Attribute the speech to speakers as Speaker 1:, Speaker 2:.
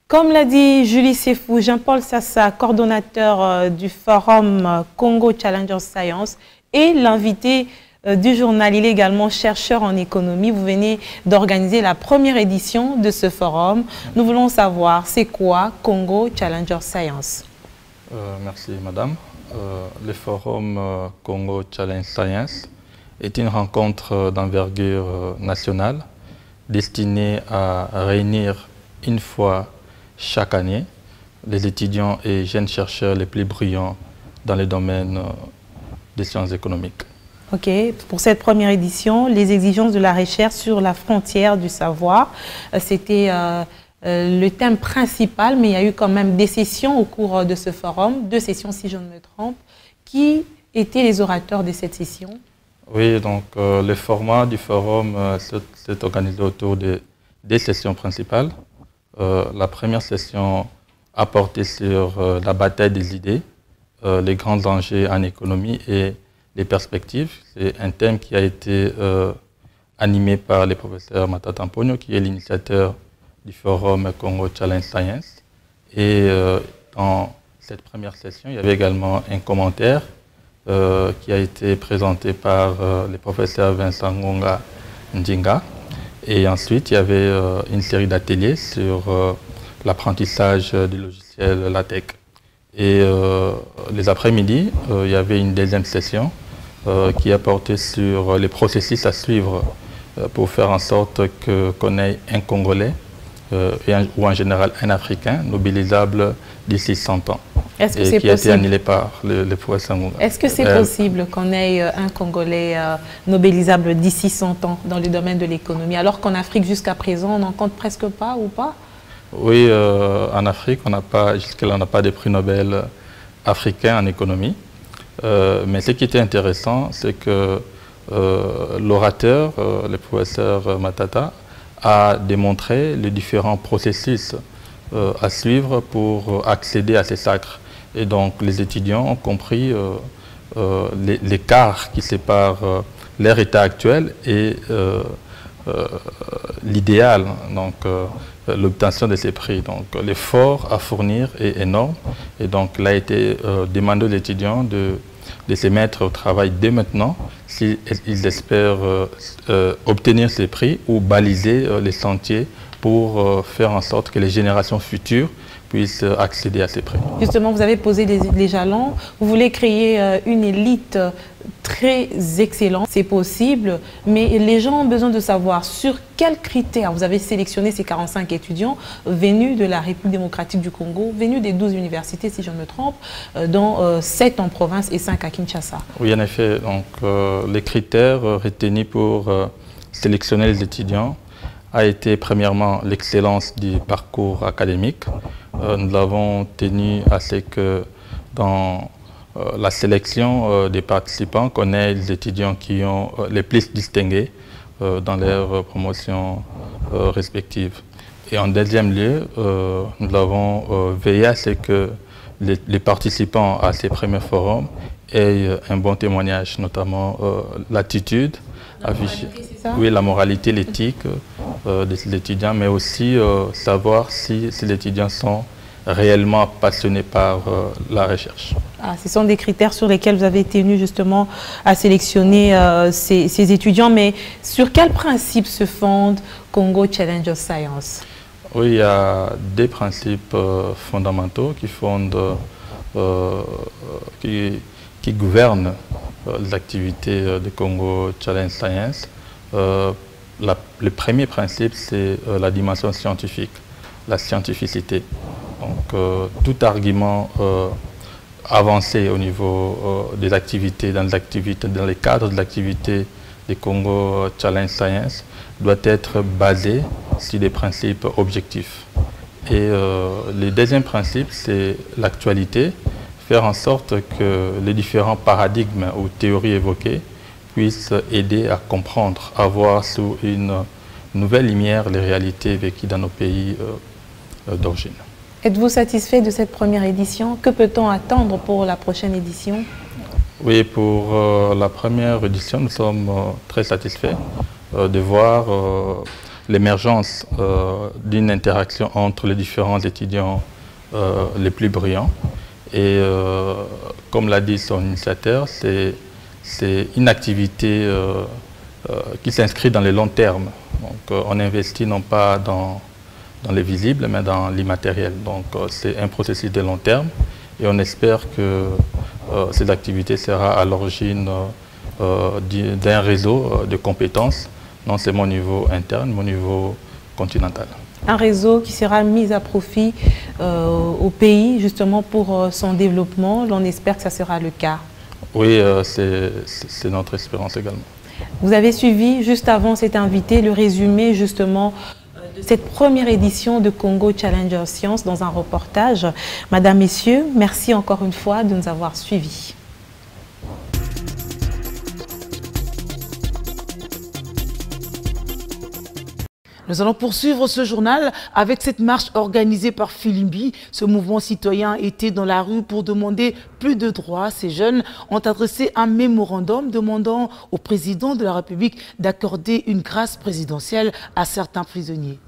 Speaker 1: Comme l'a dit Julie Sefou, Jean-Paul Sassa, coordonnateur du forum Congo Challenger Science, et l'invité du journal, il est également chercheur en économie. Vous venez d'organiser la première édition de ce forum. Nous voulons savoir, c'est quoi Congo Challenger Science?
Speaker 2: Merci madame. Le forum Congo Challenge Science est une rencontre d'envergure nationale destinée à réunir une fois chaque année les étudiants et jeunes chercheurs les plus brillants dans le domaine des sciences économiques.
Speaker 1: Ok, pour cette première édition, les exigences de la recherche sur la frontière du savoir, c'était le thème principal, mais il y a eu quand même des sessions au cours de ce forum, 2 sessions si je ne me trompe. Qui étaient les orateurs de cette session?
Speaker 2: Oui, donc le format du forum s'est organisé autour de 2 sessions principales. La première session a porté sur la bataille des idées, les grands enjeux en économie et les perspectives. C'est un thème qui a été animé par le professeur Matata Mponyo, qui est l'initiateur du forum Congo Challenge Science. Et dans cette première session, il y avait également un commentaire qui a été présenté par le professeur Vincent Ngonga Ndinga. Et ensuite, il y avait une série d'ateliers sur l'apprentissage du logiciel LaTeX. Et les après-midi, il y avait une deuxième session qui a porté sur les processus à suivre pour faire en sorte qu'on ait un Congolais ou en général un Africain mobilisable d'ici 100 ans.
Speaker 1: Est-ce que c'est
Speaker 2: possible? Qui a été annulé par le professeur Ngonga.
Speaker 1: Est-ce que c'est possible qu'on ait un Congolais nobilisable d'ici 100 ans dans le domaine de l'économie, alors qu'en Afrique, jusqu'à présent, on n'en compte presque pas ou pas?
Speaker 2: Oui, en Afrique, jusqu'à là, on n'a pas de prix Nobel africain en économie. Mais ce qui était intéressant, c'est que l'orateur, le professeur Matata, a démontré les différents processus à suivre pour accéder à ces sacres. Et donc les étudiants ont compris l'écart qui sépare leur état actuel et l'idéal, donc l'obtention de ces prix. Donc l'effort à fournir est énorme. Et donc il a été demandé aux étudiants de se mettre au travail dès maintenant s'ils espèrent obtenir ces prix ou baliser les sentiers pour faire en sorte que les générations futures puissent accéder à ces prix.
Speaker 1: Justement, vous avez posé les jalons, vous voulez créer une élite très excellente, c'est possible, mais les gens ont besoin de savoir sur quels critères vous avez sélectionné ces 45 étudiants venus de la République démocratique du Congo, venus des 12 universités, si je ne me trompe, dont 7 en province et 5 à Kinshasa.
Speaker 2: Oui, en effet. Donc, les critères retenus pour sélectionner les étudiants a été premièrement l'excellence du parcours académique. Nous avons tenu à ce que dans la sélection des participants, qu'on ait les étudiants qui ont les plus distingués dans leurs promotions respectives. Et en deuxième lieu, nous avons veillé à ce que les participants à ces premiers forums aient un bon témoignage, notamment l'attitude, oui, la moralité, l'éthique des étudiants, mais aussi savoir si les étudiants sont réellement passionnés par la recherche.
Speaker 1: Ah, ce sont des critères sur lesquels vous avez tenu justement à sélectionner ces étudiants, mais sur quel principe se fonde Congo Challenger Science?
Speaker 2: Oui, il y a des principes fondamentaux qui fondent, qui gouvernent les activités de Congo Challenge Science. Le premier principe, c'est la dimension scientifique, la scientificité. Donc, tout argument avancé au niveau des activités, dans les cadres de l'activité des Congo Challenge Science, doit être basé sur des principes objectifs. Et le deuxième principe, c'est l'actualité, faire en sorte que les différents paradigmes ou théories évoquées puissent aider à comprendre, à voir sous une nouvelle lumière les réalités vécues dans nos pays d'origine.
Speaker 1: Êtes-vous satisfait de cette première édition? Que peut-on attendre pour la prochaine édition?
Speaker 2: Oui, pour la première édition, nous sommes très satisfaits de voir l'émergence d'une interaction entre les différents étudiants les plus brillants. Et comme l'a dit son initiateur, c'est une activité qui s'inscrit dans les longs termes. Donc on investit non pas dans les visibles, mais dans l'immatériel. Donc c'est un processus de long terme et on espère que cette activité sera à l'origine d'un réseau de compétences, non seulement au niveau interne, mais au niveau continental.
Speaker 1: Un réseau qui sera mis à profit au pays justement pour son développement. On espère que ça sera le cas.
Speaker 2: Oui, c'est notre espérance également.
Speaker 1: Vous avez suivi juste avant cet invité le résumé justement de cette première édition de Congo Challenger Science dans un reportage. Madame, Messieurs, merci encore une fois de nous avoir suivis.
Speaker 3: Nous allons poursuivre ce journal avec cette marche organisée par Filimbi. Ce mouvement citoyen était dans la rue pour demander plus de droits. Ces jeunes ont adressé un mémorandum demandant au président de la République d'accorder une grâce présidentielle à certains prisonniers.